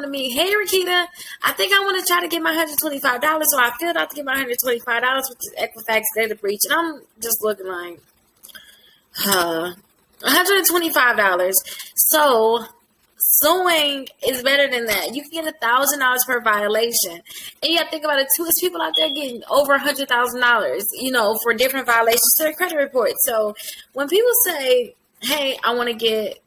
to me, hey Rickita, I think I want to try to get my $125, or I filled out to get my $125 with this Equifax data breach, and I'm just looking like, $125. So suing is better than that. You can get $1,000 per violation, and you got to think about it too. There's people out there getting over $100,000, for different violations to their credit report. So when people say, "Hey, I want to get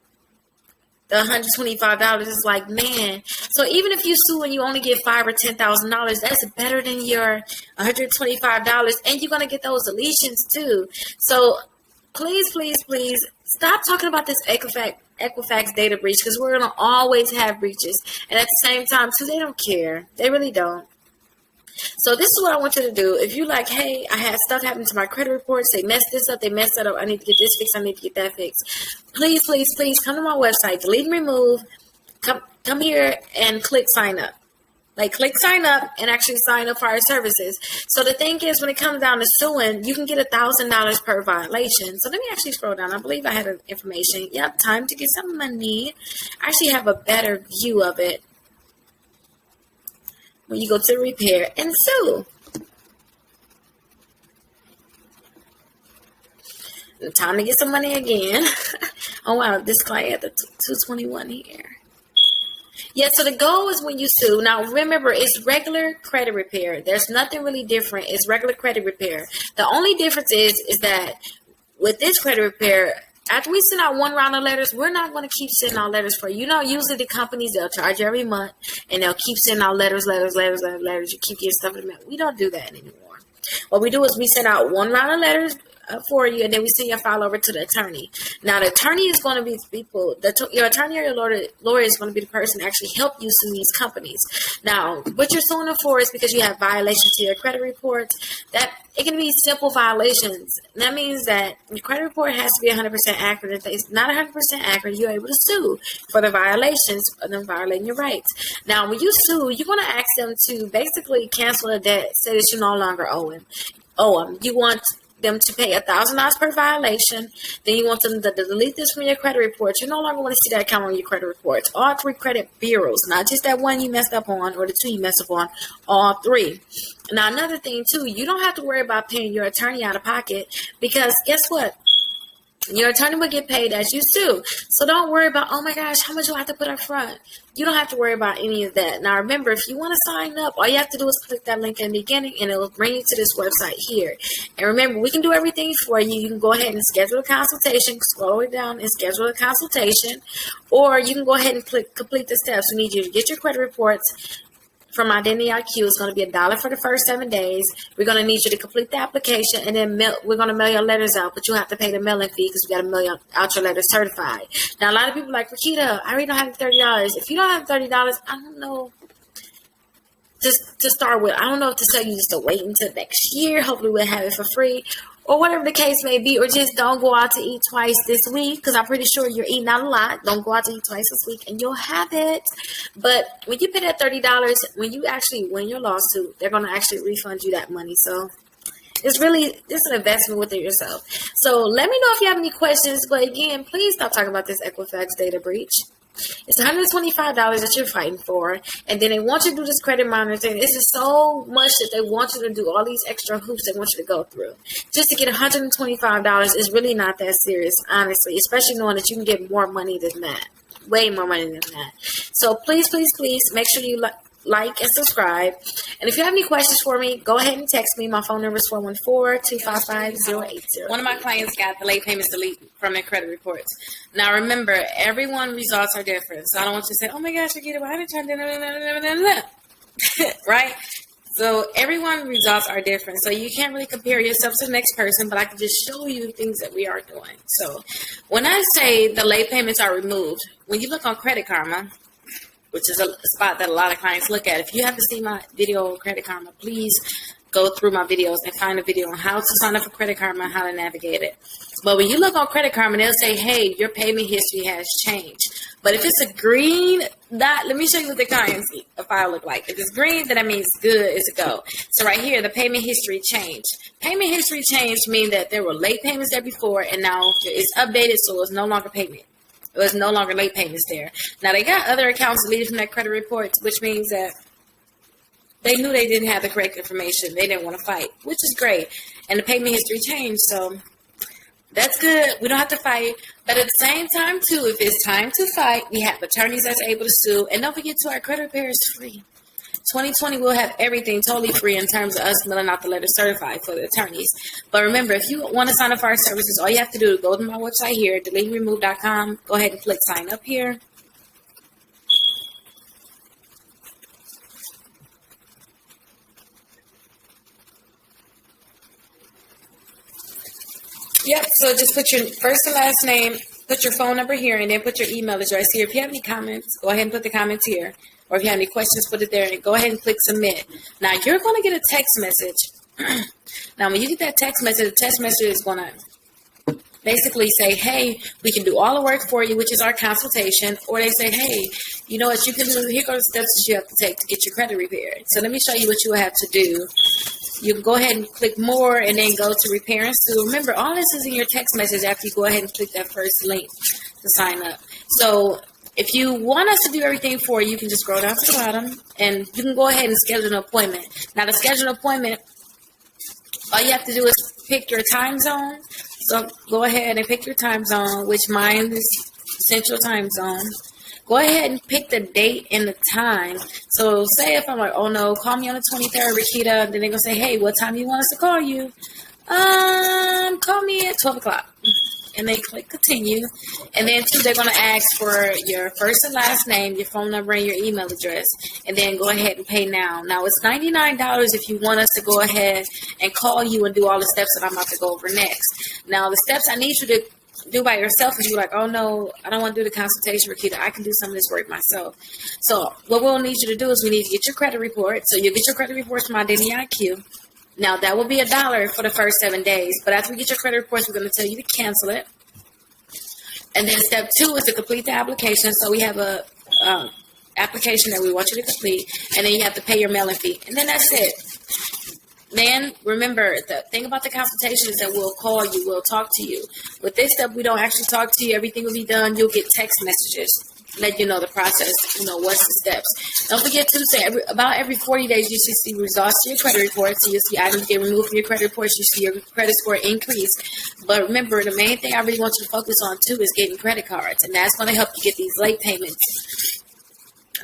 the $125," is like, man. So even if you sue and you only get $5,000 or $10,000, that's better than your $125, and you're gonna get those deletions too. So please, please, please stop talking about this Equifax data breach, because we're gonna always have breaches, and at the same time too, they don't care. They really don't. So this is what I want you to do. If you like, hey, I had stuff happen to my credit reports. They messed this up. They messed that up. I need to get this fixed. I need to get that fixed. Please, please, please come to my website, delete and remove. Come here and click sign up. Click sign up and actually sign up for our services. So the thing is, when it comes down to suing, you can get $1,000 per violation. So let me actually scroll down. I believe I had information. Yep, time to get some money. I actually have a better view of it. When you go to repair and sue. Time to get some money again. Oh, wow. This client at the 221 here. Yeah, so the goal is when you sue. Now, remember, it's regular credit repair. There's nothing really different. It's regular credit repair. The only difference is that with this credit repair, after we send out one round of letters, we're not going to keep sending out letters for you. Usually the companies, they'll charge you every month, and they'll keep sending out letters. You keep getting stuff in the mail. We don't do that anymore. What we do is we send out one round of letters for you, and then we send your file over to the attorney. Now, the attorney is going to be your attorney or your lawyer is going to be the person to actually help you sue these companies. Now, what you're suing them for is because you have violations to your credit reports. That it can be simple violations. That means that your credit report has to be 100% accurate. If it's not 100% accurate, you're able to sue for the violations of them violating your rights. Now, when you sue, you're going to ask them to basically cancel a debt, say that you no longer owe them. You want them to pay $1,000 per violation. Then you want them to delete this from your credit reports. You no longer want to see that account on your credit reports. All 3 credit bureaus, not just that one you messed up on or the 2 you messed up on, all 3. Now, another thing too, you don't have to worry about paying your attorney out of pocket, because guess what? Your attorney will get paid as you sue. So don't worry about, oh my gosh, how much do I have to put up front? You don't have to worry about any of that. Now, remember, if you want to sign up, all you have to do is click that link in the beginning, and it will bring you to this website here. And remember, we can do everything for you. You can go ahead and schedule a consultation. Scroll all the way down and schedule a consultation. Or you can go ahead and complete the steps. We need you to get your credit reports from Identity IQ. It's going to be $1 for the first 7 days. We're going to need you to complete the application, and then we're going to mail your letters out, but you have to pay the mailing fee because we got to mail out your letters certified. Now, a lot of people are like, Rickita, I already don't have $30. If you don't have $30, I don't know. Just to start with, I don't know if to tell you just to wait until next year. Hopefully we'll have it for free, or whatever the case may be, or just don't go out to eat twice this week, because I'm pretty sure you're eating out a lot. Don't go out to eat twice this week and you'll have it. But when you pay that $30, when you actually win your lawsuit, they're going to actually refund you that money. So it's an investment within yourself. So let me know if you have any questions. But again, please stop talking about this Equifax data breach. It's $125 that you're fighting for, and then they want you to do this credit monitoring. This is so much that they want you to do, all these extra hoops they want you to go through. Just to get $125 is really not that serious, honestly, especially knowing that you can get more money than that, way more money than that. So please, please, please make sure you like and subscribe. And if you have any questions for me, go ahead and text me. My phone number is 414-255-080. One of my clients got the late payments delete from their credit reports. Now, remember, everyone's results are different. So I don't want you to say, oh my gosh, Rickita, why did I right? So everyone's results are different. So you can't really compare yourself to the next person, but I can just show you things that we are doing. So when I say the late payments are removed, when you look on Credit Karma, which is a spot that a lot of clients look at. If you haven't seen my video on Credit Karma, please go through my videos and find a video on how to sign up for Credit Karma and how to navigate it. But when you look on Credit Karma, they'll say, hey, your payment history has changed. But if it's a green dot, let me show you what the client's file look like. If it's green, then that means good is a go. So right here, the payment history changed. Payment history changed means that there were late payments there before, and now it's updated, so it's no longer payment. It was no longer late payments there. Now, they got other accounts deleted from that credit report, which means that they knew they didn't have the correct information. They didn't want to fight, which is great. And the payment history changed, so that's good. We don't have to fight. But at the same time, too, if it's time to fight, we have attorneys that's able to sue. And don't forget, too, our credit repair is free. 2020 will have everything totally free in terms of us filling out the letter certified for the attorneys. But remember, if you want to sign up for our services, all you have to do is go to my website here, deleteandremove.com. Go ahead and click sign up here. Yep, so just put your first and last name, put your phone number here, and then put your email address here. If you have any comments, go ahead and put the comments here. Or if you have any questions, put it there, and go ahead and click submit. Now, you're going to get a text message. Now, when you get that text message, the text message is going to basically say, hey, we can do all the work for you, which is our consultation. Or they say, hey, you know what you can do? Here are the steps that you have to take to get your credit repaired. So let me show you what you will have to do. You can go ahead and click more and then go to repair and sue. Remember, all this is in your text message after you go ahead and click that first link to sign up. So if you want us to do everything for you, you can just scroll down to the bottom and you can go ahead and schedule an appointment. Now, to schedule an appointment, all you have to do is pick your time zone. So go ahead and pick your time zone, which mine is Central Time Zone. Go ahead and pick the date and the time. So say if I'm like, oh no, call me on the 23rd, Rickita. Then they're going to say, hey, what time do you want us to call you? Call me at 12 o'clock. And they click continue. And then too, they're going to ask for your first and last name, your phone number, and your email address. And then go ahead and pay now. Now, it's $99 if you want us to go ahead and call you and do all the steps that I'm about to go over next. Now, the steps I need you to do by yourself is you're like, oh no, I don't want to do the consultation, Rickita. I can do some of this work myself. So what we'll need you to do is we need to get your credit report. So you'll get your credit report from Identity IQ. Now that will be $1 for the first 7 days. But after we get your credit reports, we're going to tell you to cancel it. And then step 2 is to complete the application. So we have a application that we want you to complete. And then you have to pay your mailing fee. And then that's it. Then remember, the thing about the consultation is that we'll call you, we'll talk to you. With this step, we don't actually talk to you. Everything will be done. You'll get text messages, let you know the process, what's the steps. Don't forget to say about every 40 days, you should see results to your credit report. So you'll see items get removed from your credit reports. You see your credit score increase. But remember, the main thing I really want you to focus on too is getting credit cards. And that's going to help you get these late payments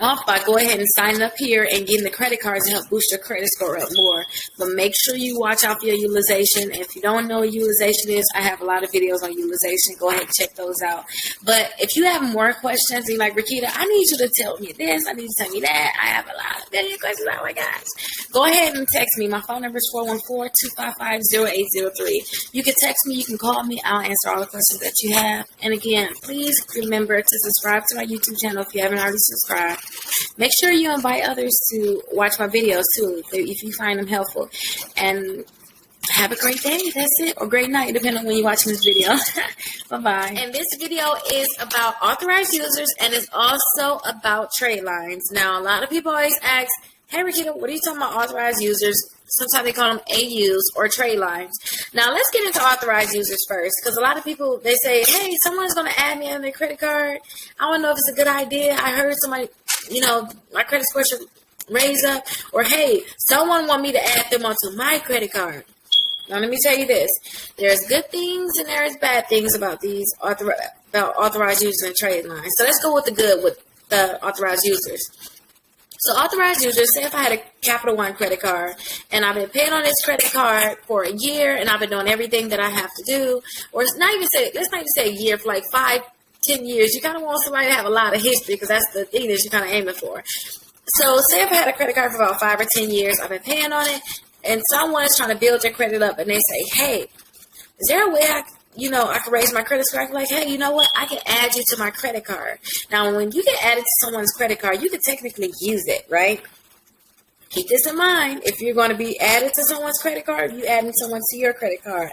off by go ahead and sign up here and getting the credit cards and help boost your credit score up more. But make sure you watch out for your utilization. And if you don't know what utilization is, I have a lot of videos on utilization. Go ahead and check those out. But if you have more questions, you're like, Rickita, I need you to tell me this. I need you to tell me that. I have a lot of video questions. Oh my gosh. Go ahead and text me. My phone number is 414-255-0803. You can text me. You can call me. I'll answer all the questions that you have. And again, please remember to subscribe to my YouTube channel if you haven't already subscribed. Make sure you invite others to watch my videos too if you find them helpful. And have a great day. That's it. Or great night, depending on when you're watching this video. Bye-bye. And this video is about authorized users and it's also about trade lines. Now, a lot of people always ask, hey, Rickita, what are you talking about authorized users? Sometimes they call them AUs or trade lines. Now, let's get into authorized users first. Because a lot of people, they say, hey, someone's going to add me on their credit card. I don't know if it's a good idea. I heard somebody, my credit score should raise up. Or, hey, someone want me to add them onto my credit card. Now, let me tell you this. There's good things and there's bad things about these authorized users and trade lines. So let's go with the good with the authorized users. So authorized users, say if I had a Capital One credit card and I've been paying on this credit card for a year and I've been doing everything that I have to do, or let's not even say a year, for like 5-10 years. You kind of want somebody to have a lot of history because that's the thing that you're kind of aiming for. So say if I had a credit card for about 5 or 10 years, I've been paying on it, and someone is trying to build their credit up and they say, hey, is there a way I can raise my credit score? I can like, hey, you know what? I can add you to my credit card. Now, when you get added to someone's credit card, you can technically use it, right? Keep this in mind. If you're going to be added to someone's credit card, you adding someone to your credit card.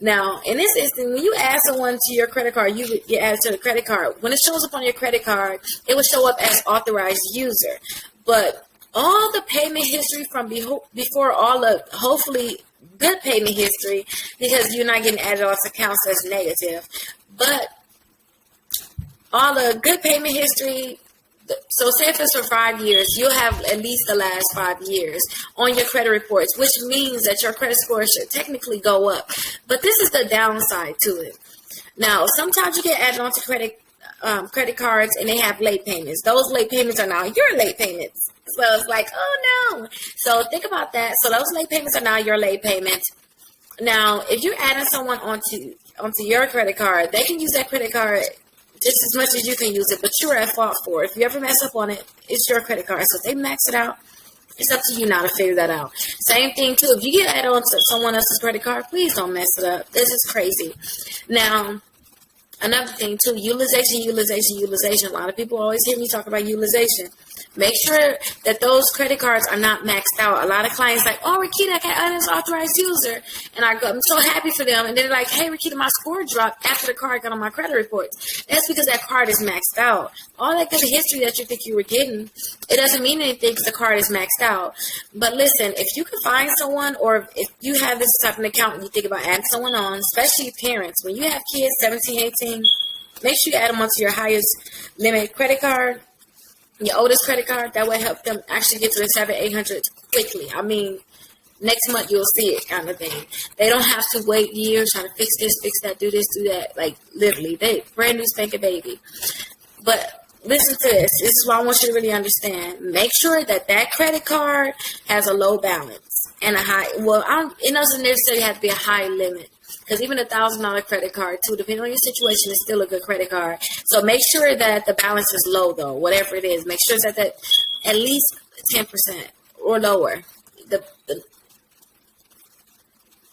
Now, in this instance, when you add someone to your credit card, you get added to the credit card. When it shows up on your credit card, it will show up as authorized user. But all the payment history from before, all the hopefully good payment history, because you're not getting added off accounts that's negative. But all the good payment history. So say if it's for 5 years, you'll have at least the last 5 years on your credit reports, which means that your credit score should technically go up. But this is the downside to it. Now, sometimes you get added onto credit cards and they have late payments. Those late payments are now your late payments. So it's like, oh no. So think about that. So those late payments are now your late payments. Now, if you're adding someone onto your credit card, they can use that credit card just as much as you can use it, but you're at fault for it. If you ever mess up on it, it's your credit card. So if they max it out, it's up to you now to figure that out. Same thing too. If you get added on to someone else's credit card, please don't mess it up. This is crazy. Now, another thing too, utilization. A lot of people always hear me talk about utilization. Make sure that those credit cards are not maxed out. A lot of clients like, oh, Rickita, I got unauthorized user. And I'm so happy for them. And they're like, hey, Rickita, my score dropped after the card got on my credit reports. That's because that card is maxed out. All that good history that you think you were getting, it doesn't mean anything because the card is maxed out. But listen, if you can find someone, or if you have this type of account and you think about adding someone on, especially parents, when you have kids 17, 18, make sure you add them onto your highest limit credit card, your oldest credit card. That will help them actually get to the 700-800 quickly. I mean, next month you'll see it kind of thing. They don't have to wait years trying to fix this, fix that, do this, do that. Like literally, they brand new spanking baby. But listen to this. This is what I want you to really understand. Make sure that credit card has a low balance and a high. Well, it doesn't necessarily have to be a high limit. Because even $1,000 credit card, too, depending on your situation, is still a good credit card. So make sure that the balance is low, though, whatever it is. Make sure that at least 10% or lower.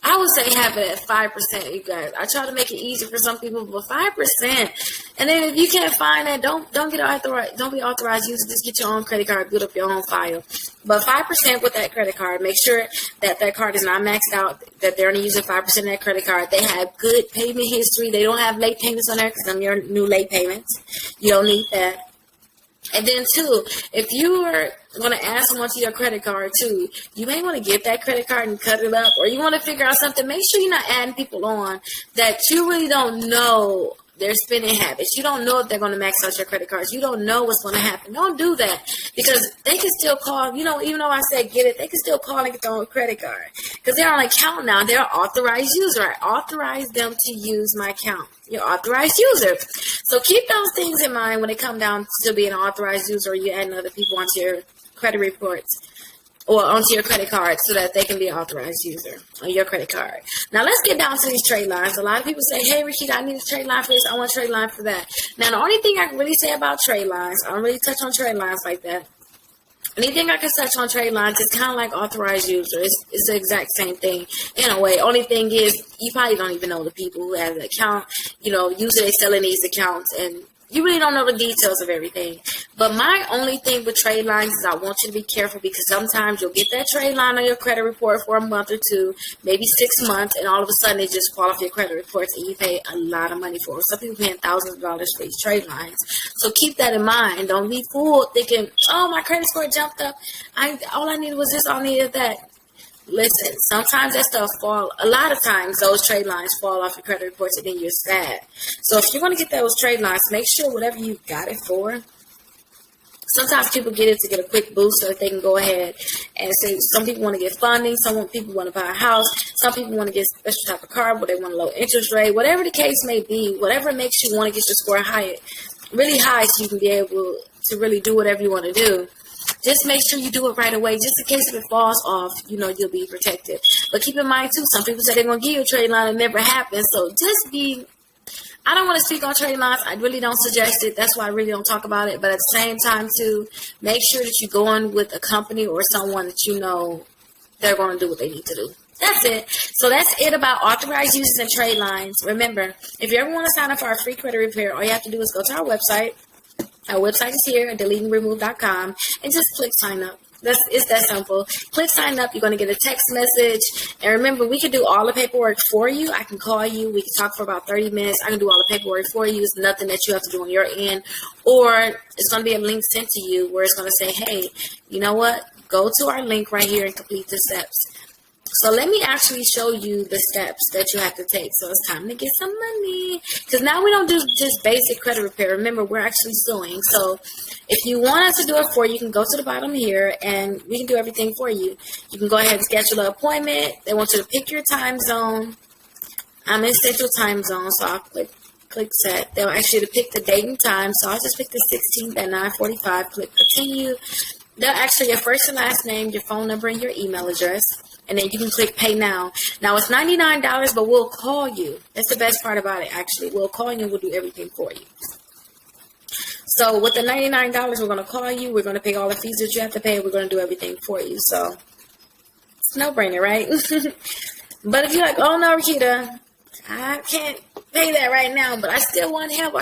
I would say have it at 5%, you guys. I try to make it easy for some people, but 5%. And then if you can't find that, don't get authorized. Don't be authorized user. Just get your own credit card, build up your own file. But 5% with that credit card. Make sure that card is not maxed out. That they're only using 5% of that credit card. They have good payment history. They don't have late payments on there because them your new late payments. You don't need that. And then, too, if you are going to add someone to your credit card, too, you may want to get that credit card and cut it up, or you want to figure out something. Make sure you're not adding people on that you really don't know their spending habits. You don't know if they're going to max out your credit cards. You don't know what's going to happen. Don't do that, because they can still call, even though I said get it, they can still call and get their own credit card because they're on an account now. They're an authorized user. I authorize them to use my account. You're an authorized user. So keep those things in mind when it comes down to being an authorized user, or you adding other people onto your credit reports or onto your credit card so that they can be an authorized user on your credit card. Now, let's get down to these trade lines. A lot of people say, hey, Rickita, I need a trade line for this. I want a trade line for that. Now, the only thing I can really say about trade lines, I don't really touch on trade lines like that. Anything I can touch on trade lines is kind of like authorized user. It's the exact same thing in a way. Only thing is, you probably don't even know the people who have the account. Usually they selling these accounts, and you really don't know the details of everything. But my only thing with trade lines is I want you to be careful, because sometimes you'll get that trade line on your credit report for a month or two, maybe 6 months, and all of a sudden they just fall off your credit reports and you pay a lot of money for it. Some people paying thousands of dollars for these trade lines. So keep that in mind. Don't be fooled thinking, oh, my credit score jumped up. All I needed was this, all I needed that. Listen, sometimes that stuff a lot of times those trade lines fall off your credit reports and then you're sad. So if you're going to get those trade lines, make sure whatever you got it for. Sometimes people get it to get a quick boost so that they can go ahead and say, some people want to get funding, some people want to buy a house, some people want to get a special type of car where they want a low interest rate, whatever the case may be, whatever makes you want to get your score really high so you can be able to really do whatever you want to do. Just make sure you do it right away, just in case if it falls off, you'll be protected. But keep in mind, too, some people say they're going to give you a trade line and it never happens. So I don't want to speak on trade lines. I really don't suggest it. That's why I really don't talk about it. But at the same time, too, make sure that you're going with a company or someone that you know they're going to do what they need to do. That's it. So that's it about authorized users and trade lines. Remember, if you ever want to sign up for our free credit repair, all you have to do is go to our website. Our website is here at deleteandremove.com, and just click sign up. It's that simple. Click sign up. You're going to get a text message. And remember, we can do all the paperwork for you. I can call you. We can talk for about 30 minutes. I can do all the paperwork for you. It's nothing that you have to do on your end. Or it's going to be a link sent to you where it's going to say, hey, you know what? Go to our link right here and complete the steps. So let me actually show you the steps that you have to take. So it's time to get some money. Because now we don't do just basic credit repair. Remember, we're actually suing. So if you want us to do it for you, you can go to the bottom here and we can do everything for you. You can go ahead and schedule an appointment. They want you to pick your time zone. I'm in Central Time Zone, so I'll click set. They'll ask you to pick the date and time. So I'll just pick the 16th at 9:45. Click continue. They'll ask for your first and last name, your phone number, and your email address. And then you can click pay now. Now it's $99, but we'll call you. That's the best part about it, actually. We'll call you and we'll do everything for you. So with the $99, we're going to call you. We're going to pay all the fees that you have to pay. We're going to do everything for you. So it's a no-brainer, right? But if you're like, oh, no, Rickita, I can't pay that right now, but I still want help.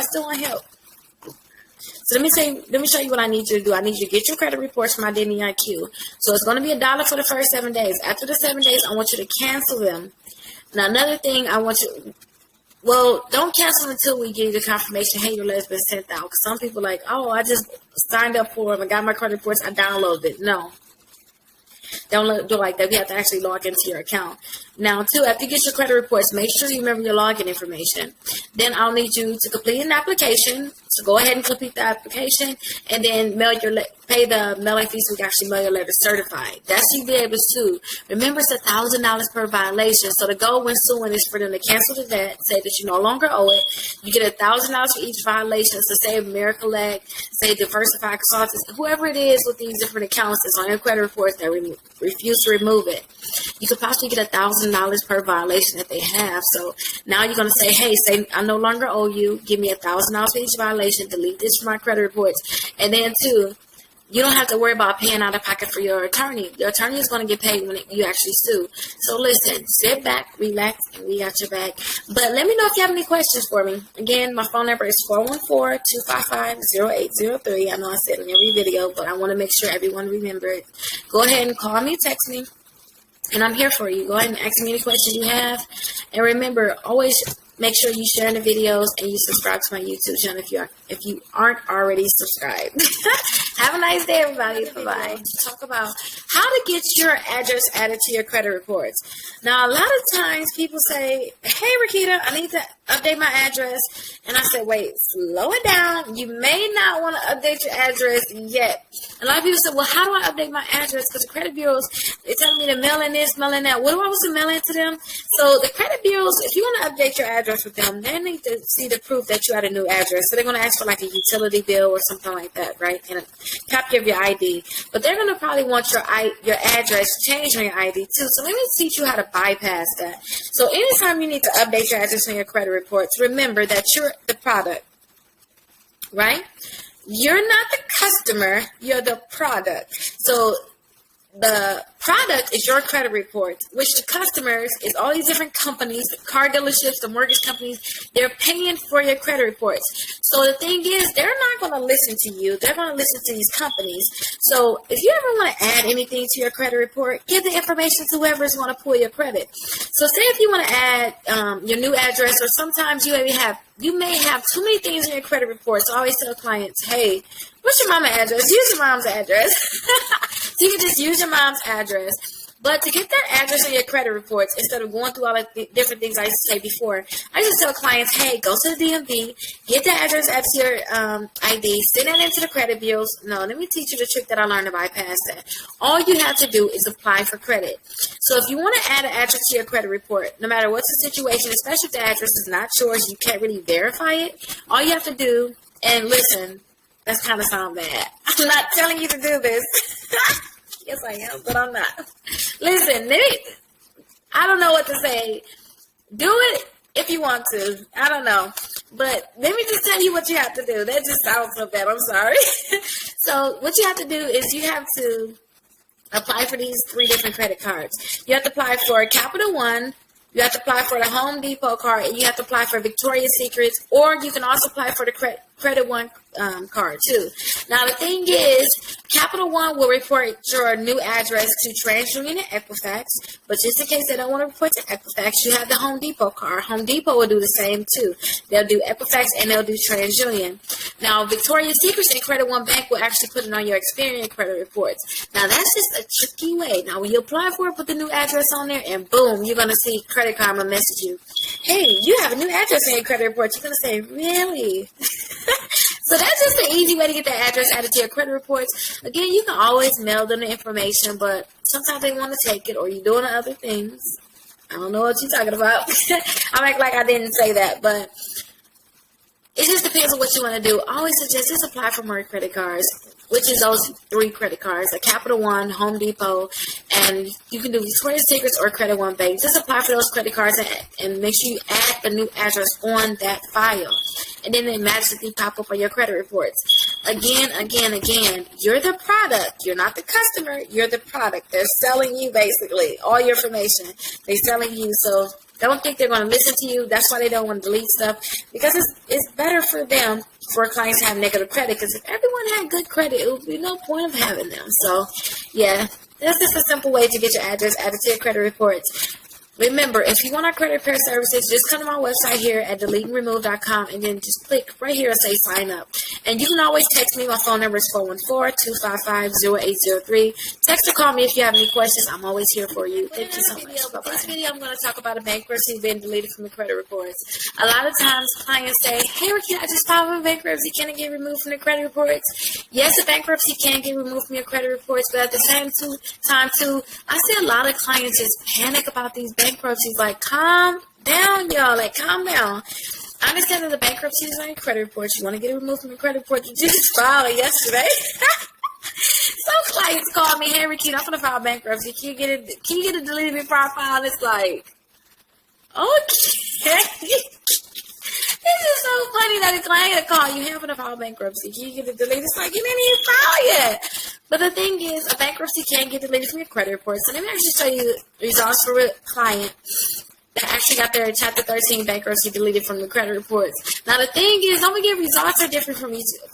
So let me show you what I need you to do. I need you to get your credit reports from Identity IQ. So it's going to be $1 for the first 7 days. After the 7 days, I want you to cancel them. Now, another thing I want you, well, don't cancel until we give you the confirmation, hey, your letter's been sent out. Because some people are like, oh, I just signed up for them. I got my credit reports. I downloaded it. No. Don't do it like that. You have to actually log into your account. Now, too, after you get your credit reports, make sure you remember your login information. Then I'll need you to complete an application. So go ahead and complete the application and then pay the mailing fees so we can actually mail your letter certified. That's you be able to sue. Remember, it's $1,000 per violation. So the goal when suing is for them to cancel the debt, say that you no longer owe it. You get $1,000 for each violation. So say Miracle Egg, say Diversified Consultants, whoever it is with these different accounts that's on your credit reports that refuse to remove it. You could possibly get $1,000 per violation that they have. So now you're going to say, hey, I no longer owe you. Give me $1,000 for each violation. Delete this from my credit reports. And then, too, you don't have to worry about paying out of pocket for your attorney. Your attorney is going to get paid when you actually sue. So listen, sit back, relax, and we got your back. But let me know if you have any questions for me. Again, my phone number is 414-255-0803. I know I said it in every video, but I want to make sure everyone remember it. Go ahead and call me, text me, and I'm here for you. Go ahead and ask me any questions you have. And remember, always make sure you share the videos and you subscribe to my YouTube channel if you aren't already subscribed. Have a nice day, everybody. Bye-bye. Talk about how to get your address added to your credit reports. Now, a lot of times people say, hey, Rickita, I need to update my address. And I said, wait, slow it down. You may not want to update your address yet. A lot of people say, well, how do I update my address? Because the credit bureaus, they're telling me to mail in this, mail in that. What do I want to mail in to them? So the credit bureaus, if you want to update your address with them, they need to see the proof that you had a new address. So they're going to ask for like a utility bill or something like that, right? And a copy of your ID. But they're going to probably want your address changed on your ID too. So let me teach you how to bypass that. So anytime you need to update your address on your credit reports, remember that you're the product, right? You're not the customer, you're the product. So the product is your credit report, which the customers is all these different companies, the car dealerships, the mortgage companies, they're paying for your credit reports. So the thing is, they're not going to listen to you. They're going to listen to these companies. So if you ever want to add anything to your credit report, give the information to whoever's going to pull your credit. So say if you want to add your new address, or sometimes you may have too many things in your credit report. So I always tell clients, hey, what's your mama's address? Use your mom's address. So you can just use your mom's address. But to get that address on your credit reports, instead of going through all the different things I used to say before, I just tell clients, hey, go to the DMV, get the address added to your ID, send it into the credit bureaus. No, let me teach you the trick that I learned to bypass that. All you have to do is apply for credit. So if you want to add an address to your credit report, no matter what's the situation, especially if the address is not yours, you can't really verify it, all you have to do, and listen, that's kind of sound bad. I'm not telling you to do this. Yes, I am, but I'm not. Listen, I don't know what to say. Do it if you want to. I don't know. But let me just tell you what you have to do. That just sounds so bad. I'm sorry. So what you have to do is you have to apply for these 3 different credit cards. You have to apply for Capital One. You have to apply for the Home Depot card, and you have to apply for Victoria's Secrets, or you can also apply for the Credit One card too. Now the thing is, Capital One will report your new address to TransUnion and Equifax, but just in case they don't want to report to Equifax, you have the Home Depot card. Home Depot will do the same too. They'll do Equifax and they'll do TransUnion. Now Victoria's Secret and Credit One Bank will actually put it on your Experian credit reports. Now that's just a tricky way. Now when you apply for it, put the new address on there, and boom, you're gonna see Credit Karma message you, "Hey, you have a new address in your credit report." You're gonna say, "Really?" So that's just an easy way to get that address added to your credit reports. Again, you can always mail them the information, but sometimes they want to take it, or you're doing other things. I don't know what you're talking about. I'm acting like I didn't say that, but it just depends on what you want to do. I always suggest just apply for more credit cards, which is those 3 credit cards, a Capital One, Home Depot, and you can do Victoria's Secrets or Credit One Bank. Just apply for those credit cards and make sure you add the new address on that file. And then they magically pop up on your credit reports. Again, you're the product. You're not the customer. You're the product. They're selling you, basically, all your information. They're selling you, so don't think they're going to listen to you. That's why they don't want to delete stuff, because it's better for them for clients to have negative credit, because if everyone had good credit, it would be no point of having them. So, yeah, that's just a simple way to get your address added to your credit reports. Remember, if you want our credit repair services, just come to my website here at deleteandremove.com, and then just click right here and say sign up. And you can always text me. My phone number is 414-255-0803. Text or call me if you have any questions. I'm always here for you. Thank you so much. Bye-bye. This video, I'm going to talk about a bankruptcy being deleted from the credit reports. A lot of times, clients say, "Hey, Rickita, I just filed for bankruptcy. Can it get removed from the credit reports?" Yes, a bankruptcy can get removed from your credit reports, but at the same time, I see a lot of clients just panic about these bankruptcies. Like, calm down, y'all. Like, calm down. I understand that the bankruptcy is on your credit report. You want to get it removed from your credit report. You just filed it yesterday. Some clients call me, "Hey, Rickita, I'm going to file bankruptcy. Can you get it deleted before I file?" It's like, okay. It's just so funny that a client will call you, "Hey, I'm going to file bankruptcy. Can you get it deleted?" It's like, you didn't even file yet. But the thing is, a bankruptcy can get deleted from your credit report. So let me actually show you results for a client that actually got their Chapter 13 bankruptcy deleted from the credit reports. Now, the thing is, don't forget, results are different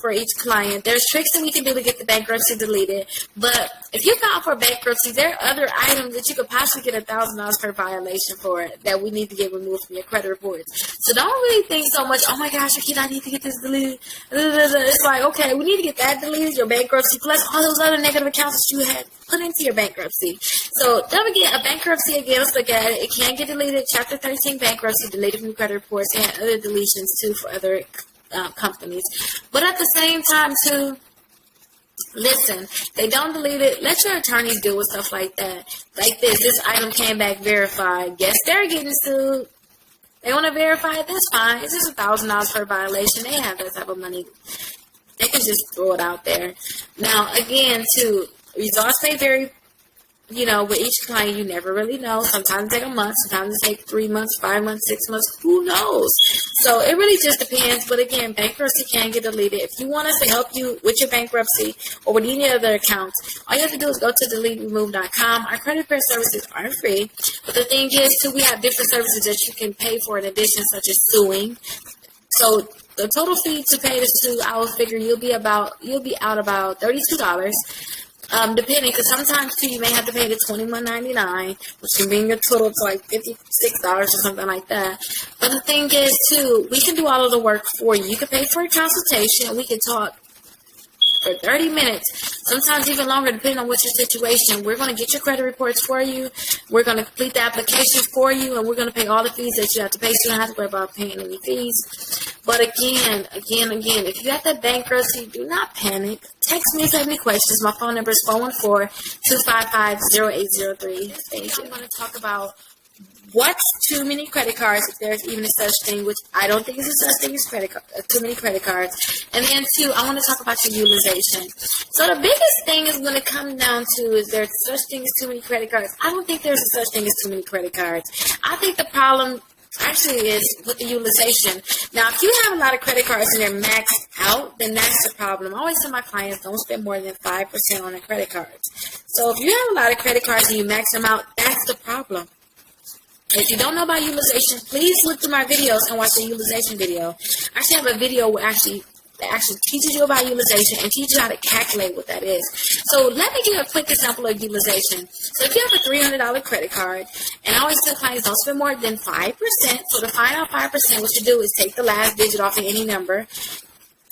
for each client. There's tricks that we can do to get the bankruptcy deleted. But if you file for bankruptcy, there are other items that you could possibly get $1,000 per violation for that we need to get removed from your credit reports. So don't really think so much, "Oh my gosh, Rickita, I need to get this deleted." It's like, okay, we need to get that deleted, your bankruptcy, plus all those other negative accounts that you had put into your bankruptcy. So don't forget, a bankruptcy, again, let's look at it. It can get deleted. Chapter 13 bankruptcy deleted from your credit reports, and other deletions too for other companies. But at the same time too, listen, they don't delete it. Let your attorneys deal with stuff like that. Like this item came back verified. Guess they're getting sued. They want to verify it, that's fine. It's just $1,000 per violation. They have that type of money. They can just throw it out there. Now, again, too, results may vary. With each client, you never really know. Sometimes it takes a month. Sometimes it takes 3 months, 5 months, 6 months. Who knows? So it really just depends. But again, bankruptcy can get deleted. If you want us to help you with your bankruptcy or with any other accounts, all you have to do is go to deleteandremove.com. Our credit repair services are free. But the thing is, too, we have different services that you can pay for in addition, such as suing. So the total fee to pay to sue, I will figure you'll be out about $32. Depending, because sometimes too you may have to pay the $21.99, which can bring your total to like $56 or something like that. But the thing is too, we can do all of the work for you. You can pay for a consultation. We can talk for 30 minutes, sometimes even longer, depending on what your situation. We're going to get your credit reports for you. We're going to complete the application for you, and we're going to pay all the fees that you have to pay, so you don't have to worry about paying any fees. But again, if you have that bankruptcy, do not panic. Text me if you have any questions. My phone number is 414-255-0803. Thank you. I'm going to talk about what's too many credit cards, if there's even a such thing, which I don't think is a such thing as too many credit cards. And then, too, I want to talk about your utilization. So the biggest thing is going to come down to, is there such thing as too many credit cards? I don't think there's a such thing as too many credit cards. I think the problem actually is with the utilization. Now, if you have a lot of credit cards and they're maxed out, then that's the problem. I always tell my clients, don't spend more than 5% on their credit cards. So if you have a lot of credit cards and you max them out, that's the problem. If you don't know about utilization, please look through my videos and watch the utilization video. I actually have a video where I actually that actually teaches you about utilization and teaches you how to calculate what that is. So let me give you a quick example of utilization. So if you have a $300 credit card, and I always tell clients don't spend more than 5%. So to find out 5%, what you do is take the last digit off of any number.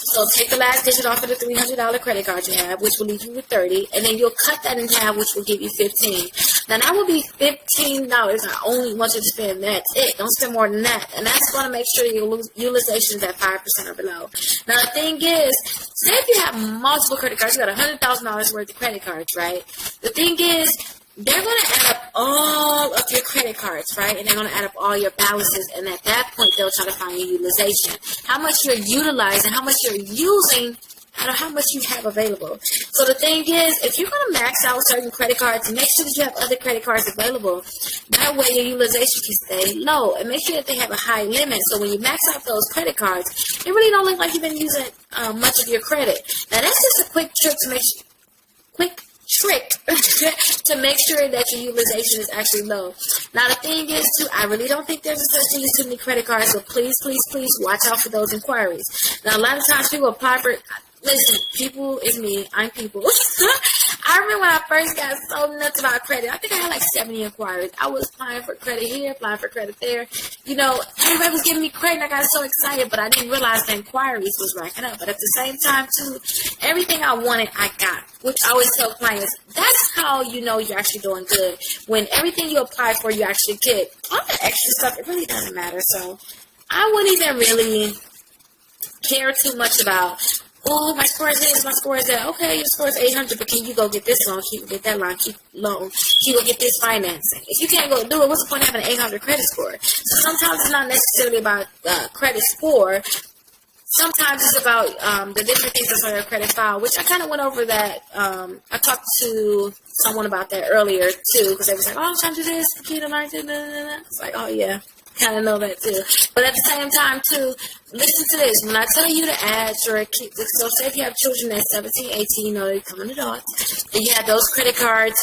So take the last digit off of the $300 credit card you have, which will leave you with 30, and then you'll cut that in half, which will give you 15. Now that will be $15. I only want you to spend. That's it. Don't spend more than that, and that's going to make sure your utilization is at 5% or below. Now the thing is, say if you have multiple credit cards, you got $100,000 worth of credit cards, right? The thing is, they're going to add up all of your credit cards, right? And they're going to add up all your balances. And at that point, they'll try to find your utilization. How much you're utilizing, how much you're using, out of how much you have available. So the thing is, if you're going to max out certain credit cards, make sure that you have other credit cards available. That way your utilization can stay low. And make sure that they have a high limit. So when you max out those credit cards, it really don't look like you've been using much of your credit. Now that's just a quick trick to make sure, to make sure that your utilization is actually low. Now the thing is too, I really don't think there's a such thing as too many credit cards, so please watch out for those inquiries. Now a lot of times people apply for, listen, people is me, I'm people. I remember when I first got so nuts about credit, I think I had like 70 inquiries. I was applying for credit here, applying for credit there. You know, everybody was giving me credit and I got so excited, but I didn't realize the inquiries was racking up. But at the same time too, everything I wanted, I got. Which I always tell clients, that's how you know you're actually doing good. When everything you apply for, you actually get. All the extra stuff, it really doesn't matter. So I wouldn't even really care too much about, oh, my score is this, my score is that. Okay, your score is 800, but can you go get this loan? Can you get that loan? Can you go get this financing? If you can't go do it, what's the point of having an 800 credit score? So sometimes it's not necessarily about credit score. Sometimes it's about the different things that's on your credit file, which I kind of went over that. I talked to someone about that earlier, too, because they was like, oh, I'm trying to do this, the key to learn to, It's like, oh, yeah, kind of know that, too. But at the same time, too, listen to this. When I tell you to add your key, so say if you have children at 17, 18, you know they're becoming adults, and you have those credit cards,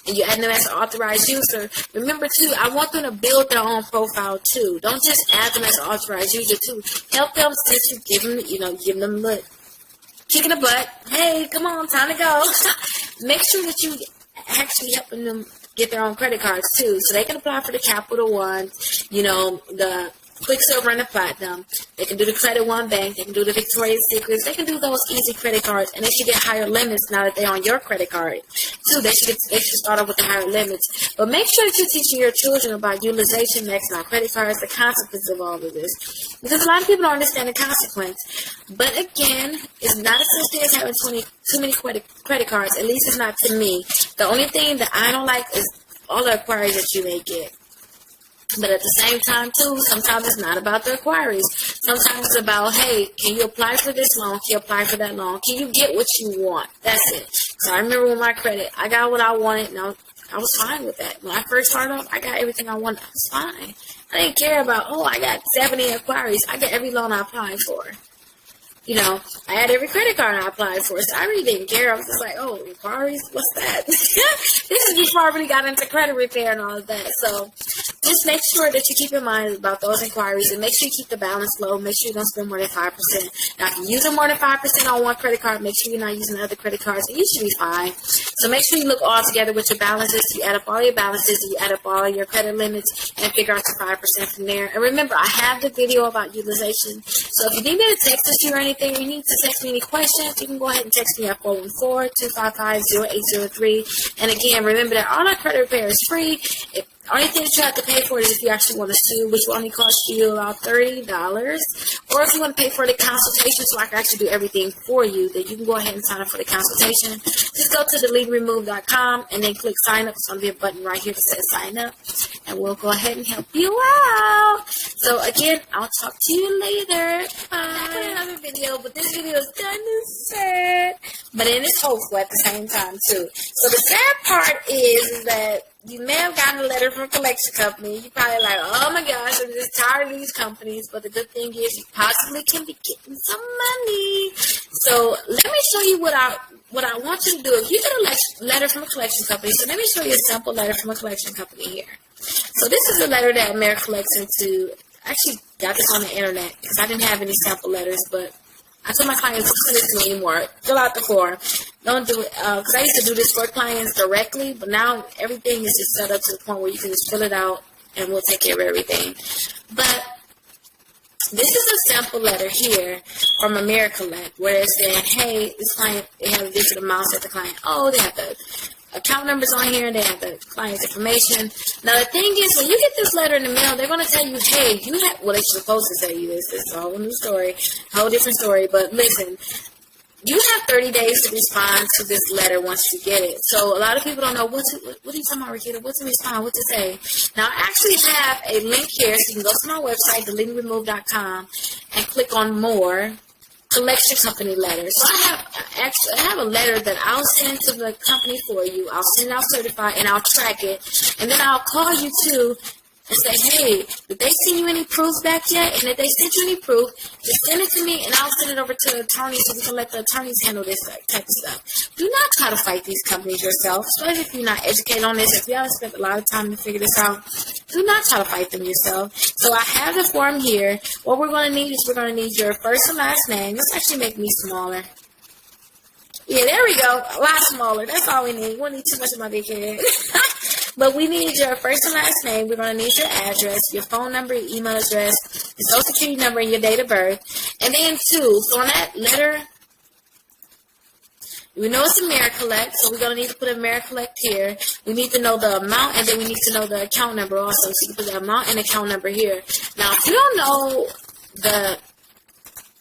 and you add them as an authorized user, remember, too, I want them to build their own profile, too. Don't just add them as an authorized user, too. Help them since you give them the kick in the butt. Hey, come on, time to go. Make sure that you actually helping them get their own credit cards, too, so they can apply for the Capital One, the Quicksilver and the Platinum. They can do the Credit One Bank. They can do the Victoria's Secrets. They can do those easy credit cards, and they should get higher limits now that they're on your credit card. Too, they should start off with the higher limits. But make sure that you're teaching your children about utilization, maxing out credit cards, the consequences of all of this, because a lot of people don't understand the consequence. But again, it's not a such thing as having too many credit cards. At least it's not to me. The only thing that I don't like is all the inquiries that you may get. But at the same time, too, sometimes it's not about the inquiries. Sometimes it's about, hey, can you apply for this loan? Can you apply for that loan? Can you get what you want? That's it. So I remember with my credit, I got what I wanted. And I was fine with that. When I first started off, I got everything I wanted. I was fine. I didn't care about, I got 70 inquiries. I got every loan I applied for. I had every credit card I applied for, so I really didn't care. I was just like, inquiries? What's that? This is before I really got into credit repair and all of that. So just make sure that you keep in mind about those inquiries, and make sure you keep the balance low. Make sure you don't spend more than 5%. Now, if you're using more than 5% on one credit card, make sure you're not using other credit cards, and you should be fine. So make sure you look all together with your balances. You add up all your balances, you add up all your credit limits, and figure out your 5% from there. And remember, I have the video about utilization. So if you need me to text this to you or anything, you need to text me any questions, you can go ahead and text me at 414-255-0803. And again, remember that all our credit repair is free. The only thing that you have to pay for is if you actually want to sue, which will only cost you about $30. Or if you want to pay for the consultation so I can actually do everything for you, then you can go ahead and sign up for the consultation. Just go to deleteremove.com and then click sign up. It's going to be a button right here that says sign up. And we'll go ahead and help you out. So again, I'll talk to you later. Bye. I'll put another video, but this video is kind of sad. But it is hopeful at the same time, too. So the sad part is that you may have gotten a letter from a collection company. You're probably like, oh my gosh, I'm just tired of these companies. But the good thing is you possibly can be getting some money. So let me show you what I want you to do. If you get a letter from a collection company, so let me show you a sample letter from a collection company here. So this is a letter that America collects into. I actually got this on the internet because I didn't have any sample letters, but I tell my clients, don't send this to me anymore. Fill out the form. Don't do it. Because I used to do this for clients directly, but now everything is just set up to the point where you can just fill it out and we'll take care of everything. But this is a sample letter here from AmeriCollect where it's saying, hey, this client, they have different amounts at the client. Oh, they have the account numbers on here, they have the client's information. Now, the thing is, when you get this letter in the mail, they're going to tell you, hey, you have, well, they're supposed to tell you this. It's a whole new story, a whole different story. But listen, you have 30 days to respond to this letter once you get it. So a lot of people don't know, what are you talking about, Rickita? What to respond? What to say? Now, I actually have a link here, so you can go to my website, deleteandremove.com, and click on more. Collection company letter. So I have a letter that I'll send to the company for you. I'll send it out certified and I'll track it. And then I'll call you too and say, hey, did they send you any proof back yet? And if they sent you any proof, just send it to me and I'll send it over to the attorney so we can let the attorneys handle this type of stuff. Do not try to fight these companies yourself, especially if you're not educated on this. If you haven't spent a lot of time to figure this out, do not try to fight them yourself. So I have the form here. What we're going to need is we're going to need your first and last name. Let's actually make me smaller. Yeah, there we go. A lot smaller. That's all we need. We don't need too much of my big head. But we need your first and last name. We're going to need your address, your phone number, your email address, your social security number, and your date of birth. And then, too, so on that letter, we know it's AmeriCollect, so we're going to need to put AmeriCollect here. We need to know the amount, and then we need to know the account number also. So you can put the amount and account number here. Now, if you don't know the...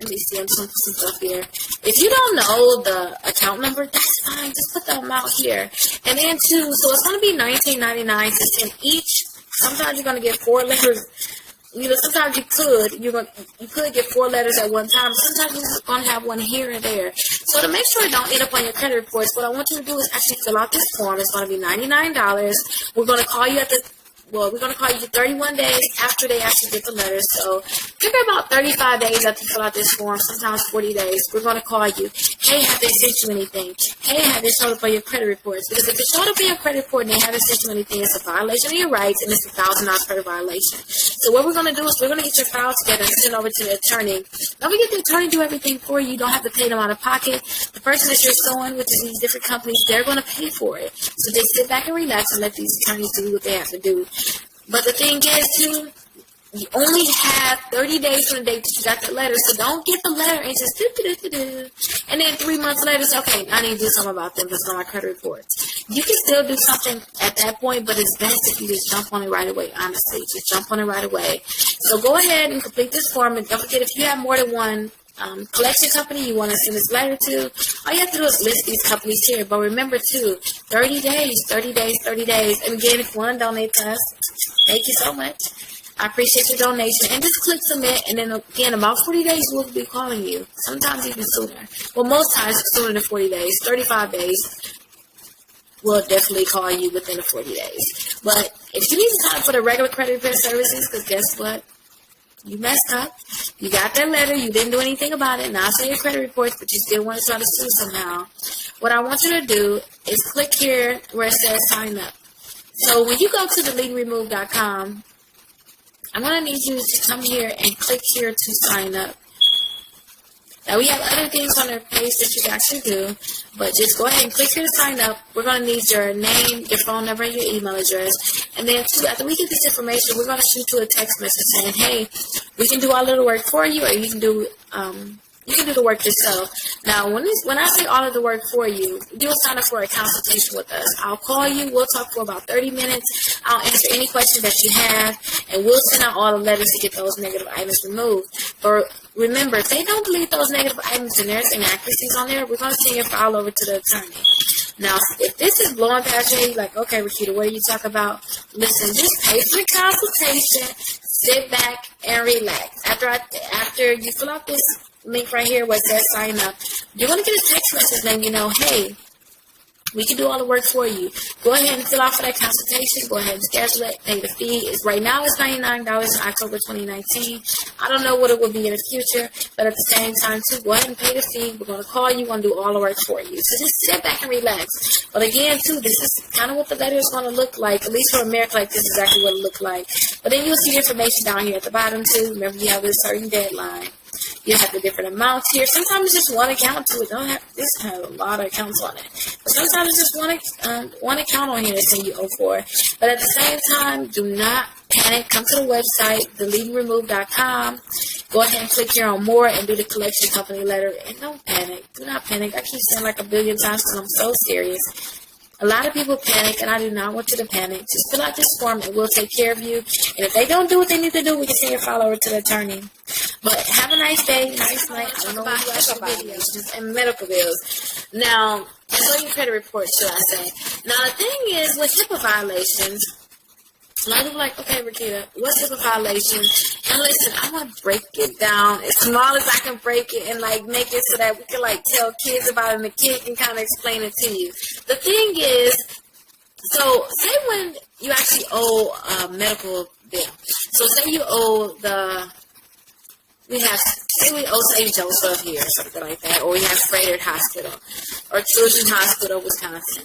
Let me see, I'm just going to put some stuff here. If you don't know the account number, that's fine. Just put the amount here. And then, too, so it's going to be $19.99 to send each. Sometimes you're going to get 4 letters. You know, sometimes you could get 4 letters at one time. Sometimes you're going to have one here and there. So to make sure it don't end up on your credit reports, what I want you to do is actually fill out this form. It's going to be $99. We're going to call you we're going to call you 31 days after they actually get the letter. So figure about 35 days after you fill out this form, sometimes 40 days. We're going to call you. Hey, have they sent you anything? Hey, have they showed up on your credit reports? Because if it showed up on your credit report and they haven't sent you anything, it's a violation of your rights and it's $1,000 credit violation. So what we're going to do is we're going to get your file together and send it over to the attorney. Don't forget the attorney do everything for you. You don't have to pay them out of pocket. The person that you're suing, which is these different companies, they're going to pay for it. So just sit back and relax and let these attorneys do what they have to do. But the thing is, too, you only have 30 days from the date that you got the letter. So don't get the letter and just do. And then 3 months later, say, okay, I need to do something about them because on my credit reports. You can still do something at that point, but it's best if you just jump on it right away, honestly. Just jump on it right away. So go ahead and complete this form. And don't forget, if you have more than one collection company you want to send this letter to, all you have to do is list these companies here. But remember, too, 30 days. And again, if you want to donate to us, thank you so much. I appreciate your donation. And just click submit. And then, again, about 40 days, we'll be calling you. Sometimes even sooner. Well, most times sooner than 40 days. 35 days. We'll definitely call you within the 40 days. But if you need to sign up for the regular credit repair services, because guess what? You messed up. You got that letter. You didn't do anything about it. Now, say your credit reports, but you still want to try to sue somehow. What I want you to do is click here where it says sign up. So when you go to deleteandremove.com, I'm going to need you to come here and click here to sign up. Now, we have other things on our page that you can actually do, but just go ahead and click here to sign up. We're going to need your name, your phone number, and your email address. And then, too, after we get this information, we're going to shoot you a text message saying, hey, we can do all of the work for you, or you can do the work yourself. Now, when I say all of the work for you, you'll sign up for a consultation with us. I'll call you. We'll talk for about 30 minutes. I'll answer any questions that you have, and we'll send out all the letters to get those negative items removed. But remember, if they don't delete those negative items and there's inaccuracies on there, we're going to send your file over to the attorney. Now, if this is blowing past you, like, okay, Rickita, what are you talking about? Listen, just pay for the consultation, sit back, and relax. After you fill out this link right here where it says sign up, you're going to get a text message letting you know, hey, we can do all the work for you. Go ahead and fill out for that consultation. Go ahead and schedule it. Pay the fee. Right now it's $99 in October 2019. I don't know what it will be in the future, but at the same time, too, go ahead and pay the fee. We're going to call you. We're going to do all the work for you. So just sit back and relax. But again, too, this is kind of what the letter is going to look like. At least for America, like this is exactly what it looked like. But then you'll see information down here at the bottom, too. Remember, you have a certain deadline. You have the different amounts here. Sometimes it's just one account to it. This has a lot of accounts on it. But sometimes it's just one account on here that's you owe for. But at the same time, do not panic. Come to the website, deleteandremove.com. Go ahead and click here on more and do the collection company letter. And don't panic. Do not panic. I keep saying like a billion times because I'm so serious. A lot of people panic, and I do not want you to panic. Just fill out this form, and we'll take care of you. And if they don't do what they need to do, we can send your file over to the attorney. But have a nice day, nice night. I don't know what you watch your videos and medical bills. Now, so your credit report, should I say. Now, the thing is, with HIPAA violations, a lot of people are like, okay, Rickita, what's HIPAA violation? And listen, I want to break it down as small as I can break it and, like, make it so that we can, like, tell kids about it and the kid can kind of explain it to you. The thing is, so say when you actually owe a medical bill. So say you owe say we owe St. Joseph here or something like that, or we have Frederick Hospital or Children's Hospital, Wisconsin.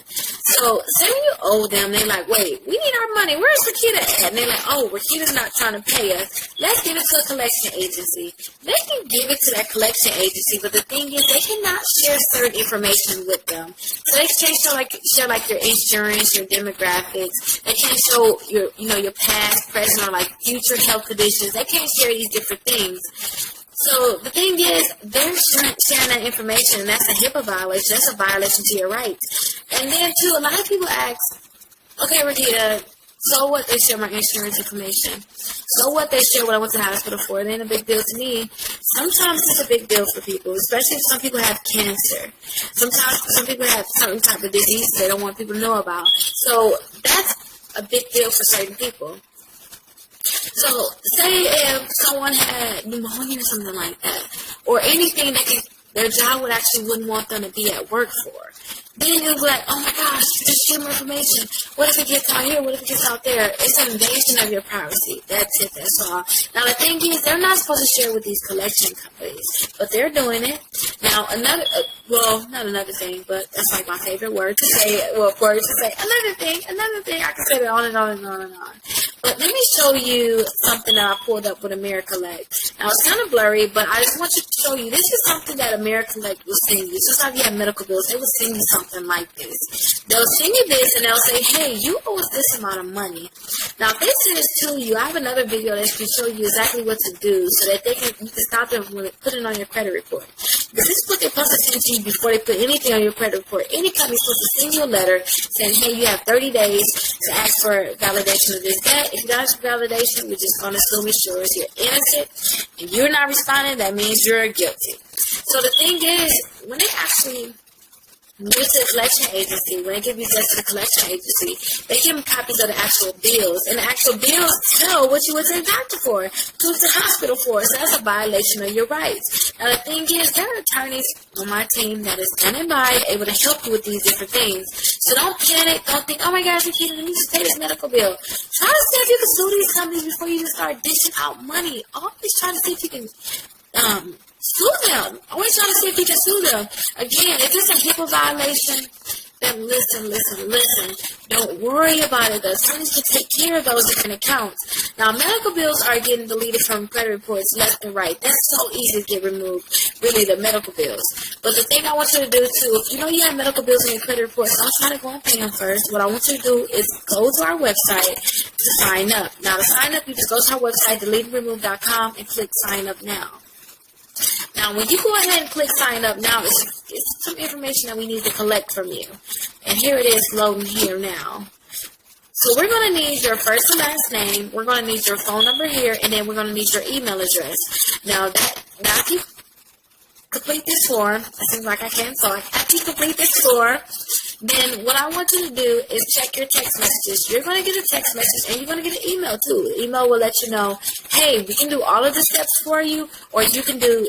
So say when you owe them, they're like, wait, we need our money. Where's Rickita at? And they're like, oh, Rickita's not trying to pay us. Let's give it to a collection agency. They can give it to that collection agency, but the thing is, they cannot share certain information with them. So they can't share your insurance, your demographics. They can't show your past, present, or like future health conditions. They can't share these different things. So the thing is, they're sharing that information, and that's a HIPAA violation. That's a violation to your rights. And then, too, a lot of people ask, okay, Rickita, so what they share my insurance information? So what they share what I went to the hospital for? It ain't a big deal to me. Sometimes it's a big deal for people, especially if some people have cancer. Sometimes some people have certain type of disease they don't want people to know about. So that's a big deal for certain people. So, say if someone had pneumonia or something like that, or anything that their job wouldn't want them to be at work for, then you'll be like, oh my gosh, just share more information. What if it gets out here? What if it gets out there? It's an invasion of your privacy. That's it. That's all. Now, the thing is, they're not supposed to share with these collection companies, but they're doing it. Now, not another thing, but that's like my favorite word to say. Well, word to say another thing. I can say that on and on and on and on. But let me show you something that I pulled up with AmeriCollect. Now, it's kind of blurry, but I just want you to show you. This is something that AmeriCollect will send you. Just like you have medical bills, they will send you something like this. They'll send you this, and they'll say, hey, you owe us this amount of money. Now, if they send this to you, I have another video that can show you exactly what to do so that you can stop them from putting it on your credit report. Because this is what they're supposed to send to you before they put anything on your credit report. Any company's supposed to send you a letter saying, hey, you have 30 days to ask for validation of this debt. If you don't ask for validation, we're just going to assume it's yours. You're innocent, and you're not responding, that means you're guilty. So the thing is, when they actually give it to the collection agency, when they give you this to the collection agency, they give them copies of the actual bills. And the actual bills tell what you went to the doctor for, to the hospital for. So that's a violation of your rights. Now, the thing is, there are attorneys on my team that is standing by, able to help you with these different things. So don't panic. Don't think, oh my gosh, Rickita, let me just pay this medical bill. Try to see if you can sue these companies before you just start dishing out money. Always try to see if you can sue them. Always trying to see if you can sue them. Again, if it's a HIPAA violation, then listen. Don't worry about it. The attorneys can take care of those different accounts. Now, medical bills are getting deleted from credit reports left and right. That's so easy to get removed, really, the medical bills. But the thing I want you to do, too, if you know you have medical bills in your credit reports, don't try to go and pay them first. What I want you to do is go to our website to sign up. Now, to sign up, you just go to our website, deleteandremove.com, and click sign up now. Now, when you go ahead and click sign up now, it's some information that we need to collect from you. And here it is loading here now. So we're going to need your first and last name. We're going to need your phone number here. And then we're going to need your email address. Now, if you complete this form, it seems like I can. So after you complete this form, then what I want you to do is check your text messages. You're going to get a text message, and you're going to get an email, too. The email will let you know, hey, we can do all of the steps for you, or you can do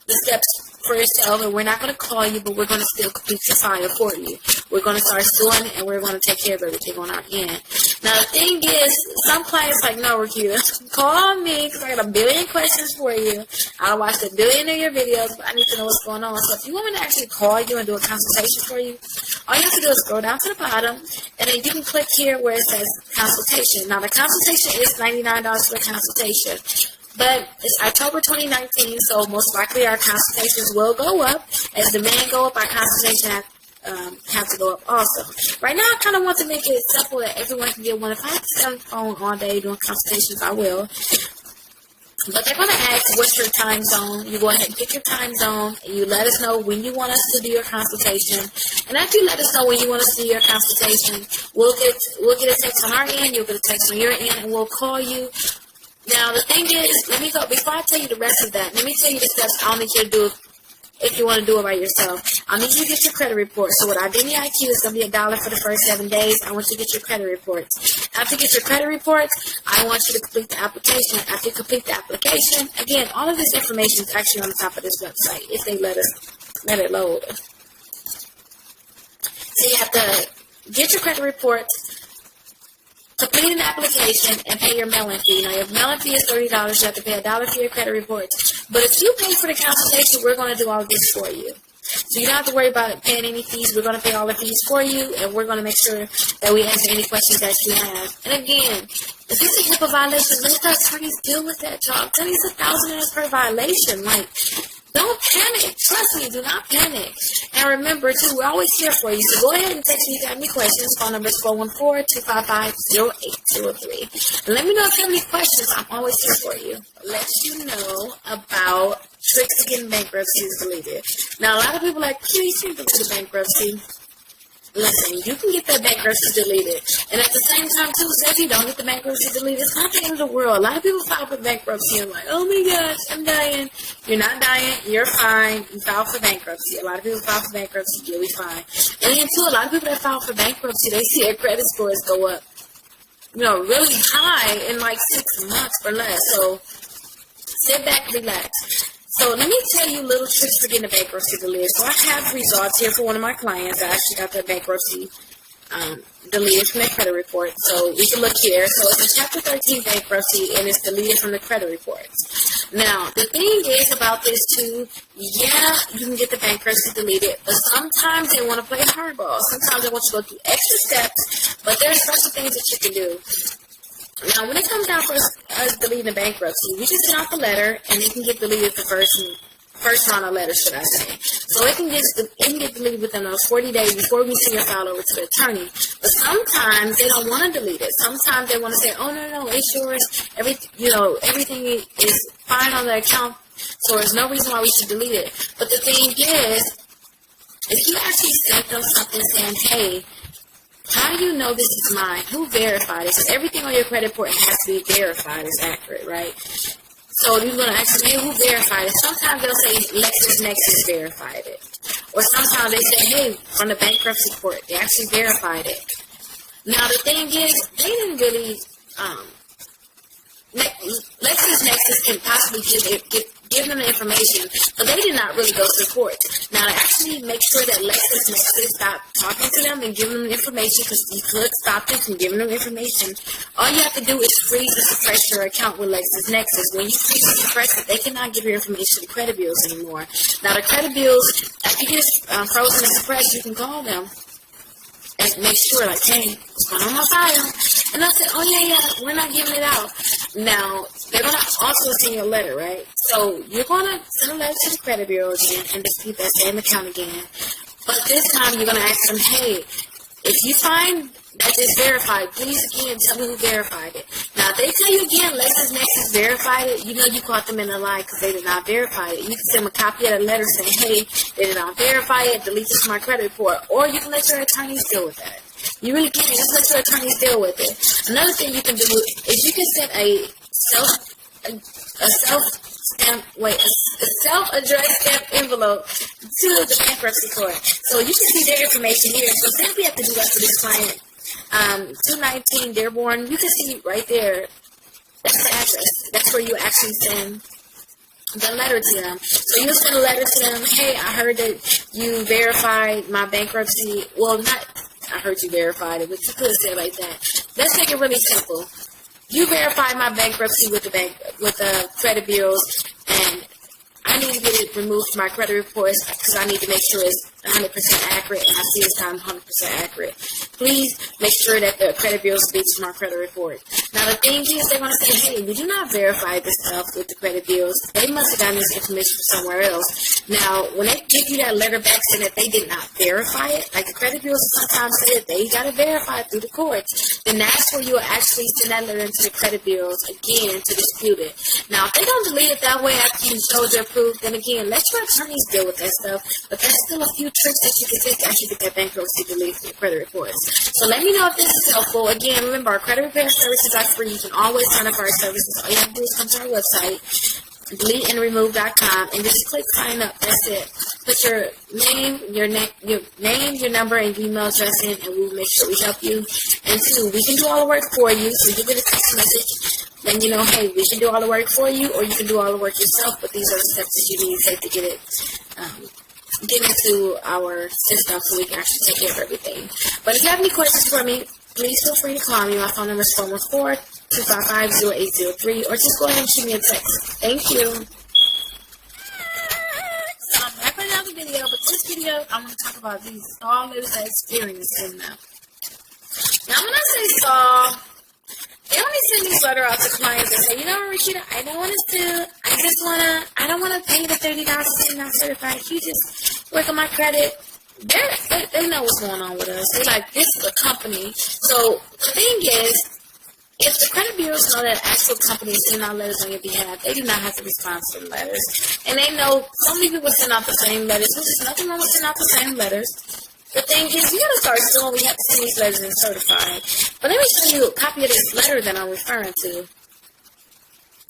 the steps for yourself, and we're not going to call you, but we're going to still complete your file for you. We're going to start suing, and we're going to take care of everything on our end. Now, the thing is, some clients like, no, Rickita, call me, because I got a billion questions for you. I watched a billion of your videos, but I need to know what's going on. So if you want me to actually call you and do a consultation for you, all you have to do is scroll down to the bottom, and then you can click here where it says consultation. Now, the consultation is $99 for the consultation. But it's October 2019, so most likely our consultations will go up. As demand go up, our consultation have to go up also. Right now, I kind of want to make it simple that everyone can get one. If I have to stay on the phone all day doing consultations, I will. But they're going to ask what's your time zone. You go ahead and pick your time zone, and you let us know when you want us to do your consultation. And after you let us know when you want us to do your consultation, we'll get a text on our end, you'll get a text on your end, and we'll call you. Now, the thing is, before I tell you the rest of that, let me tell you the steps I'll need you to do if you want to do it by yourself. I'll need you to get your credit report. So with Identity IQ, it's going to be $1 for the first 7 days. I want you to get your credit reports. After you get your credit reports, I want you to complete the application. After you complete the application, again, all of this information is actually on the top of this website if they let it load. So you have to get your credit reports, complete an application, and pay your mailing fee. Now, your mailing fee is $30. You have to pay $1 for your credit reports. But if you pay for the consultation, we're going to do all of this for you. So you don't have to worry about paying any fees. We're going to pay all the fees for you, and we're going to make sure that we answer any questions that you have. And again, if it's a HIPAA violation, let the attorneys deal with that, y'all. I'm telling you, it's $1,000 per violation. Like, don't panic. Trust me, do not panic. And remember, too, we're always here for you. So go ahead and text me if you have any questions. Phone number is 414-255-0803. And let me know if you have any questions. I'm always here for you. Let you know about tricks to getting bankruptcies deleted. Now, a lot of people are like, please, you can delete a bankruptcy. Listen, you can get that bankruptcy deleted. And at the same time, too, so if you don't get the bankruptcy deleted, it's not the end of the world. A lot of people file for bankruptcy and like, oh my gosh, I'm dying. You're not dying. You're fine. You filed for bankruptcy. A lot of people file for bankruptcy. You'll be fine. And then, too, a lot of people that file for bankruptcy, they see their credit scores go up, really high in like 6 months or less. So sit back, relax. So let me tell you little tricks for getting a bankruptcy deleted. So I have results here for one of my clients. I actually got their bankruptcy deleted from their credit report. So we can look here. So it's a Chapter 13 bankruptcy, and it's deleted from the credit reports. Now, the thing is about this, too, yeah, you can get the bankruptcy deleted, but sometimes they want to play hardball. Sometimes they want you to go through extra steps, but there are special things that you can do. Now, when it comes down for us deleting a bankruptcy, we just send out the letter, and it can get deleted the first round of letters, should I say. So it can get deleted within those 40 days before we send your file over to the attorney. But sometimes they don't want to delete it. Sometimes they want to say, oh, no, it's yours. Everything is fine on the account, so there's no reason why we should delete it. But the thing is, if you actually sent them something saying, hey, how do you know this is mine? Who verified it? Because everything on your credit report has to be verified as accurate, right? So you're going to ask them, hey, who verified it? Sometimes they'll say LexisNexis verified it. Or sometimes they say, hey, from the bankruptcy court, they actually verified it. Now, the thing is, they didn't really, LexisNexis can possibly give them the information, but they did not really go to court. Now, to actually make sure that LexisNexis stopped talking to them and giving them information, because you could stop them from giving them information, all you have to do is freeze or suppress your account with LexisNexis. When you freeze or suppress it, they cannot give your information to credit bureaus anymore. Now, the credit bureaus, after you get it frozen and suppressed, you can call them and make sure, like, hey, what's going on my file? And they'll say, oh, yeah, we're not giving it out. Now, they're going to also send you a letter, right? So you're going to send a letter to the credit bureau again and dispute that same account again. But this time, you're going to ask them, hey, if you find that it's verified, please, again, tell me who verified it. Now, if they tell you again, LexisNexis verified it, you know you caught them in a lie because they did not verify it. You can send them a copy of the letter saying, hey, they did not verify it, delete this from my credit report. Or you can let your attorneys deal with that. You really can. Just let your attorneys deal with it. Another thing you can do is you can send a self-addressed stamped envelope to the bankruptcy court. So you can see their information here. So say we have to do that for this client. 219 Dearborn, you can see right there. That's the address. That's where you actually send the letter to them. So you'll send a letter to them. Hey, I heard that you verified my bankruptcy. Well, not I heard you verified it, but you could say it like that. Let's make it really simple. You verified my bankruptcy with the credit bureaus, and I need to get it removed from my credit reports because I need to make sure it's 100% accurate, and I see this time 100% accurate. Please make sure that the credit bureau speaks from our credit report. Now, the thing is, they want to say, hey, we do not verify this stuff with the credit bureaus. They must have gotten this information from somewhere else. Now, when they give you that letter back saying that they did not verify it, like the credit bureaus sometimes say that they got to verify it through the courts, then that's where you will actually send that letter into the credit bureaus again to dispute it. Now, if they don't delete it that way after you showed your proof, then again, let your attorneys deal with that stuff. But there's still a few tricks that you can take to actually get that bankruptcy deleted from your credit reports. So let me know if this is helpful. Again, remember, our credit repair services are free. You can always sign up for our services. All you have to do is come to our website, deleteandremove.com, and just click sign up. That's it. Put your name, your number, and email address in, and we'll make sure we help you. And two, we can do all the work for you. So you get a text message, then you know, hey, we can do all the work for you, or you can do all the work yourself. But these are the steps that you need to take to get it. Get into our system so we can actually take care of everything. But if you have any questions for me, please feel free to call me. My phone number is 414-255-0803, or just go ahead and shoot me a text. Thank you. So I'm back with another video, but this video, I'm going to talk about these Saul letters I experienced in them. Now, when I say Saul, they only send these letters out to clients and say, you know, Rickita, I don't want to sue. I don't want to pay the $30 to not certified. You just work on my credit. They know what's going on with us. They like, this is a company. So the thing is, if the credit bureaus know that actual companies send out letters on your behalf, they do not have to respond to the letters. And they know so many people send out the same letters, which is nothing wrong with sending out the same letters. The thing is, we got to start soon. We have to send these letters and certify. But let me show you a copy of this letter that I'm referring to.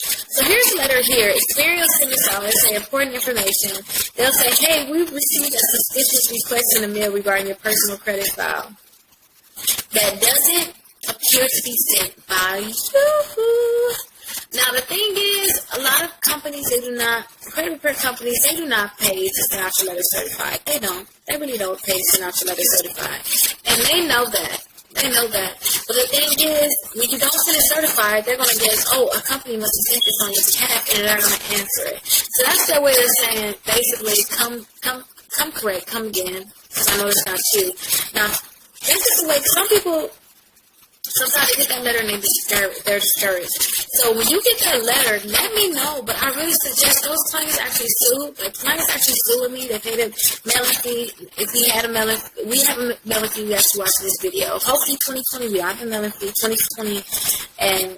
So here's the letter here. Experience in this out. They say important information. They'll say, hey, we've received a suspicious request in the mail regarding your personal credit file that doesn't appear to be sent by you. Now, the thing is, a lot of companies, credit repair companies, they do not pay to send out your letter certified. They don't. They really don't pay to send out your letter certified. And they know that. They know that. But the thing is, when you don't send it certified, they're going to guess, oh, a company must have sent this on your behalf, and they're going to answer it. So that's their way of saying, basically, come correct, come again, because I know it's not you. Now, this is the way some people, sometimes they get that letter and they're discouraged. So when you get that letter, let me know. But I really suggest those clients actually sue. Like clients actually sue with me. They pay the mailing fee. If we had a mailing, we have a mailing fee. We actually watch this video. Hopefully 2020 we have a mailing fee. 2020 and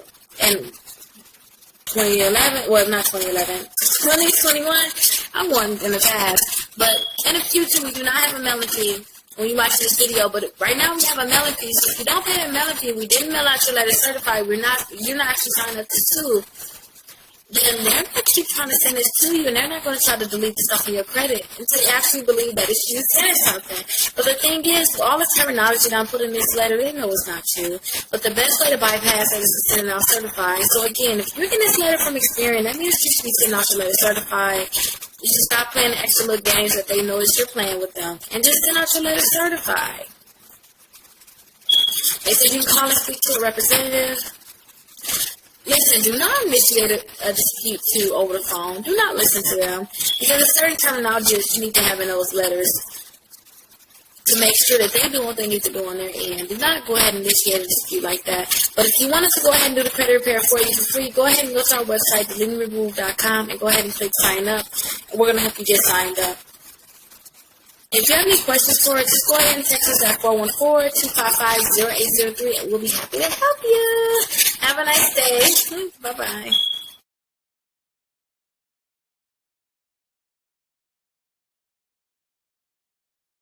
2011. Well, not 2011. 2021. I'm one in the past. But in the future we do not have a mailing fee when you watch this video, but right now we have a mailing fee. So if you don't pay a mailing fee, we didn't mail out your letter certified, you're not actually signed up to sue, then they're going to keep trying to send this to you, and they're not going to try to delete the stuff on your credit until they actually believe that it's you saying something. But the thing is, all the terminology that I'm putting in this letter, they know it's not you. But the best way to bypass it is to send it out certified. So again, if you're getting this letter from Experian, that means you should be sending out your letter certified. You should stop playing the extra little games that they know that you're playing with them. And just send out your letter certified. They said you can call and speak to a representative. Listen, do not initiate a dispute too over the phone. Do not listen to them. Because there's certain terminology that you need to have in those letters to make sure that they're doing what they need to do on their end. Do not go ahead and initiate a dispute like that. But if you want us to go ahead and do the credit repair for you for free, go ahead and go to our website, deleteandremove.com, and go ahead and click sign up. And we're going to help you get signed up. If you have any questions for us, just go ahead and text us at 414-255-0803, and we'll be happy to help you. Have a nice day. Bye-bye.